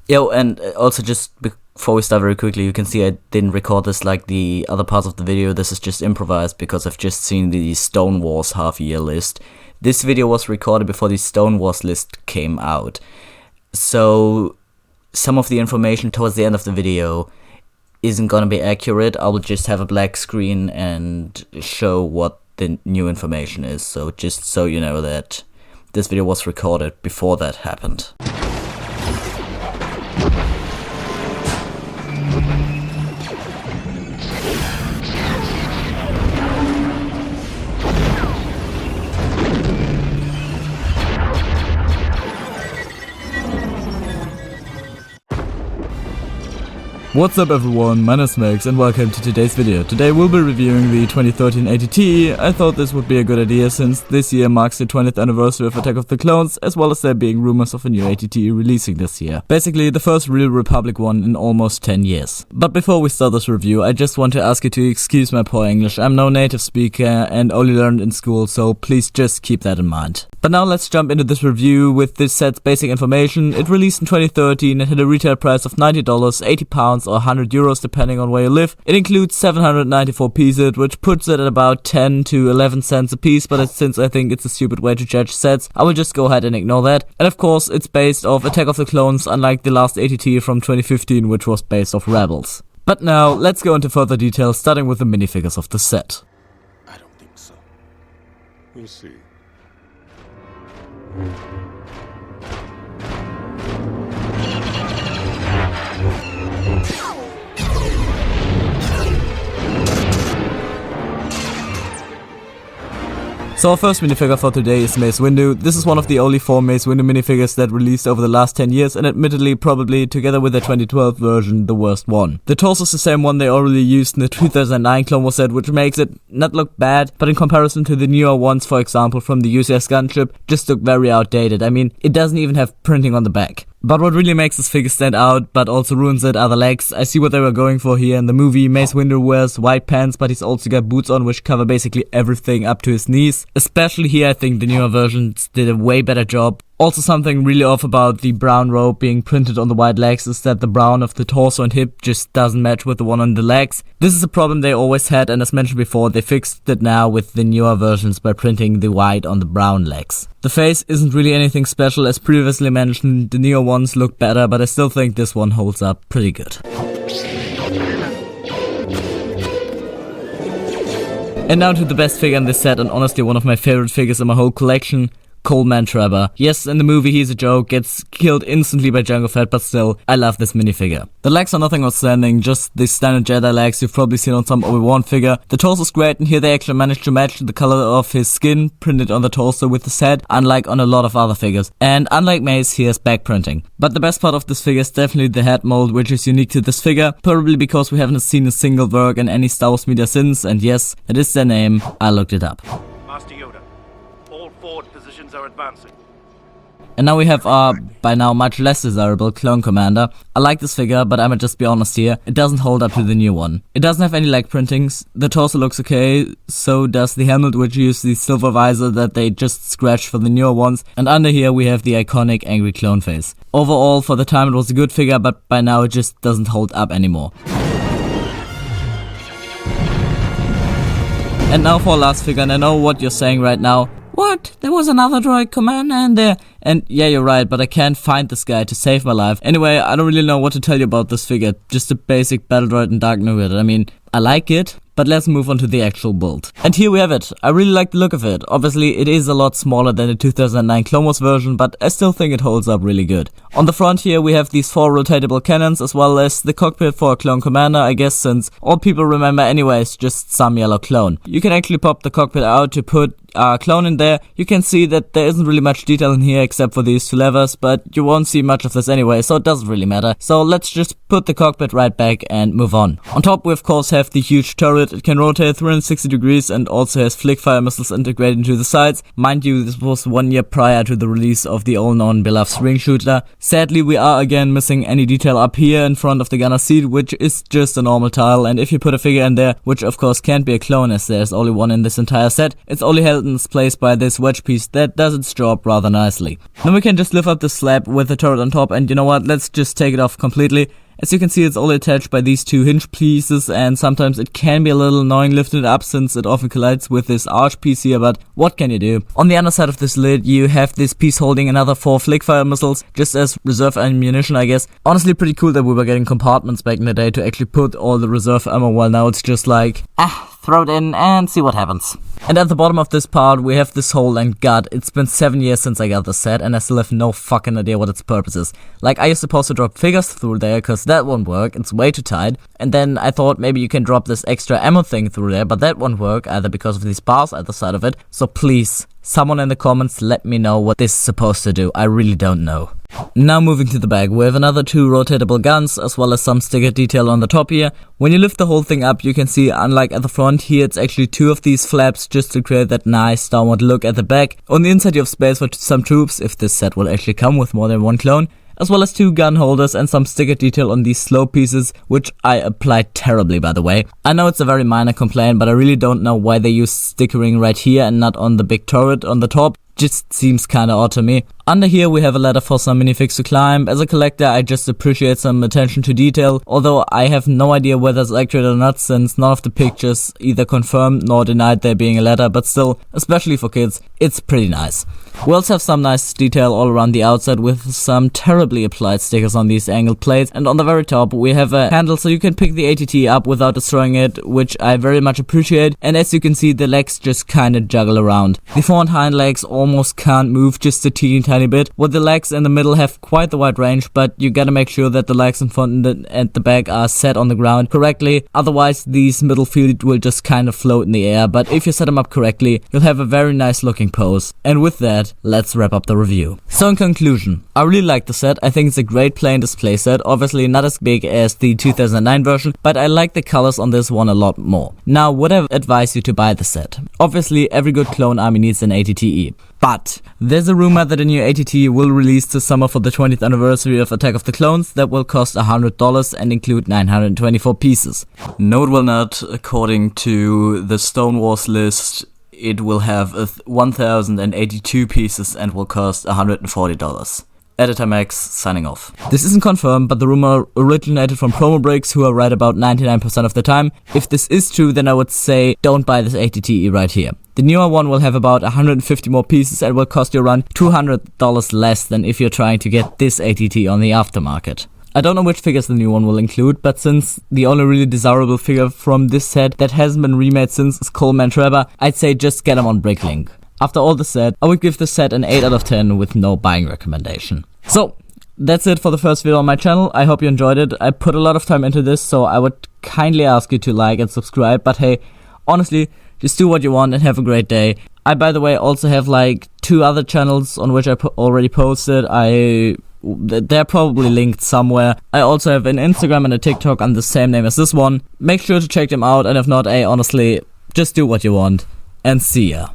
Yo, and also just before we start very quickly, you can see I didn't record this like the other parts of the video. This is just improvised because I've just seen the Stonewars half-year list. This video was recorded before the Stonewars list came out. So some of the information towards the end of the video isn't gonna be accurate. I will just have a black screen and show what the new information is. So just so you know that this video was recorded before that happened. What's up everyone, my name is Max and welcome to today's video. Today we'll be reviewing the 2013 ATT. I thought this would be a good idea since this year marks the 20th anniversary of Attack of the Clones, as well as there being rumors of a new ATT releasing this year. Basically the first real Republic one in almost 10 years. But before we start this review, I just want to ask you to excuse my poor English. I'm no native speaker and only learned in school, so please just keep that in mind. But now let's jump into this review with this set's basic information. It released in 2013 and had a retail price of $90, £80 or €100 depending on where you live. It includes 794 pieces, which puts it at about 10 to 11 cents a piece, but since I think it's a stupid way to judge sets, I will just go ahead and ignore that. And of course, it's based off Attack of the Clones, unlike the last ATT from 2015, which was based off Rebels. But now, let's go into further details, starting with the minifigures of the set. I don't think so. We'll see. So our first minifigure for today is Mace Windu. This is one of the only 4 Mace Windu minifigures that released over the last 10 years, and admittedly probably, together with the 2012 version, the worst one. The torso is the same one they already used in the 2009 Clone Wars set, which makes it not look bad, but in comparison to the newer ones, for example from the UCS gunship, just look very outdated. I mean, it doesn't even have printing on the back. But what really makes this figure stand out, but also ruins it, are the legs. I see what they were going for here in the movie. Mace Windu wears white pants, but he's also got boots on which cover basically everything up to his knees. Especially here, I think the newer versions did a way better job. Also, something really off about the brown robe being printed on the white legs is that the brown of the torso and hip just doesn't match with the one on the legs. This is a problem they always had, and as mentioned before, they fixed it now with the newer versions by printing the white on the brown legs. The face isn't really anything special. As previously mentioned, the newer ones look better, but I still think this one holds up pretty good. And now to the best figure in this set, and honestly one of my favorite figures in my whole collection, Coleman Trevor. Yes, in the movie he's a joke, gets killed instantly by Jango Fett, but still, I love this minifigure. The legs are nothing outstanding, just the standard Jedi legs you've probably seen on some Obi-Wan figure. The torso is great, and here they actually managed to match the color of his skin printed on the torso with his head, unlike on a lot of other figures. And unlike Mace, he has back printing. But the best part of this figure is definitely the head mold, which is unique to this figure, probably because we haven't seen a single work in any Star Wars media since, and yes, it is their name, I looked it up. Master Yoda, all forward positions are advancing. And now we have our, by now much less desirable, Clone Commander. I like this figure, but I'ma just be honest here, it doesn't hold up to the new one. It doesn't have any leg printings, the torso looks okay, so does the helmet, which uses the silver visor that they just scratched for the newer ones, and under here we have the iconic angry clone face. Overall, for the time it was a good figure, but by now it just doesn't hold up anymore. And now for our last figure, and I know what you're saying right now. What? There was another droid commander in there? And yeah, you're right, but I can't find this guy to save my life. Anyway, I don't really know what to tell you about this figure. Just a basic battle droid in dark nougat. I mean, I like it, but let's move on to the actual build. And here we have it. I really like the look of it. Obviously, it is a lot smaller than the 2009 Clone Wars version, but I still think it holds up really good. On the front here, we have these 4 rotatable cannons, as well as the cockpit for a clone commander, I guess, since all people remember anyways, just some yellow clone. You can actually pop the cockpit out to put a clone in there. You can see that there isn't really much detail in here except for these 2 levers, but you won't see much of this anyway, so it doesn't really matter. So let's just put the cockpit right back and move on. On top we of course have the huge turret. It can rotate 360 degrees and also has flick fire missiles integrated into the sides. Mind you, this was 1 year prior to the release of the all-known beloved spring shooter. Sadly, we are again missing any detail up here in front of the gunner seat, which is just a normal tile, and if you put a figure in there, which of course can't be a clone as there's only one in this entire set, it's only held in its place by this wedge piece that does its job rather nicely. Then we can just lift up the slab with the turret on top, and you know what, let's just take it off completely. As you can see, it's only attached by these two hinge pieces, and sometimes it can be a little annoying lifting it up since it often collides with this arch piece here, but what can you do? On the underside of this lid, you have this piece holding another 4 flickfire missiles, just as reserve ammunition, I guess. Honestly, pretty cool that we were getting compartments back in the day to actually put all the reserve ammo, while now it's just like, throw it in and see what happens. And at the bottom of this part, we have this hole, and god, it's been 7 years since I got this set, and I still have no fucking idea what its purpose is. Like, are you supposed to drop figures through there, cause that won't work, it's way too tight. And then I thought maybe you can drop this extra ammo thing through there, but that won't work, either because of these bars either side of it. So please, someone in the comments let me know what this is supposed to do, I really don't know. Now moving to the back, we have another 2 rotatable guns, as well as some sticker detail on the top here. When you lift the whole thing up, you can see, unlike at the front here, it's actually 2 of these flaps just to create that nice downward look at the back. On the inside you have space for some troops, if this set will actually come with more than 1 clone, as well as 2 gun holders and some sticker detail on these slope pieces, which I applied terribly, by the way. I know it's a very minor complaint, but I really don't know why they use stickering right here and not on the big turret on the top. Just seems kinda odd to me. Under here we have a ladder for some minifigs to climb. As a collector, I just appreciate some attention to detail, although I have no idea whether it's accurate or not, since none of the pictures either confirmed nor denied there being a ladder, but still, especially for kids, it's pretty nice. We also have some nice detail all around the outside with some terribly applied stickers on these angled plates, and on the very top we have a handle so you can pick the ATT up without destroying it, which I very much appreciate, and as you can see the legs just kinda juggle around. The front hind legs almost can't move just a tiny bit, while the legs in the middle have quite the wide range, but you gotta make sure that the legs in front and the back are set on the ground correctly, otherwise these middle feet will just kind of float in the air, but if you set them up correctly, you'll have a very nice looking pose. And with that, let's wrap up the review. So in conclusion, I really like the set. I think it's a great play and display set, obviously not as big as the 2009 version, but I like the colors on this one a lot more. Now, would I advise you to buy the set? Obviously, every good clone army needs an ATTE. But there's a rumor that a new ATT will release this summer for the 20th anniversary of Attack of the Clones that will cost $100 and include 924 pieces. No, it will not. According to the Stonewars list, it will have 1,082 pieces and will cost $140. Editor Max signing off. This isn't confirmed, but the rumor originated from bricks, who are right about 99% of the time. If this is true, then I would say don't buy this ATTE right here. The newer one will have about 150 more pieces and will cost you around $200 less than if you're trying to get this ATT on the aftermarket. I don't know which figures the new one will include, but since the only really desirable figure from this set that hasn't been remade since is Coleman Trevor, I'd say just get him on Bricklink. After all the set, I would give this set an 8 out of 10 with no buying recommendation. So, that's it for the first video on my channel. I hope you enjoyed it. I put a lot of time into this, so I would kindly ask you to like and subscribe, but hey, honestly, just do what you want and have a great day. I, by the way, also have like 2 other channels on which I already posted. They're probably linked somewhere. I also have an Instagram and a TikTok on the same name as this one. Make sure to check them out, and if not, honestly, just do what you want. And see ya.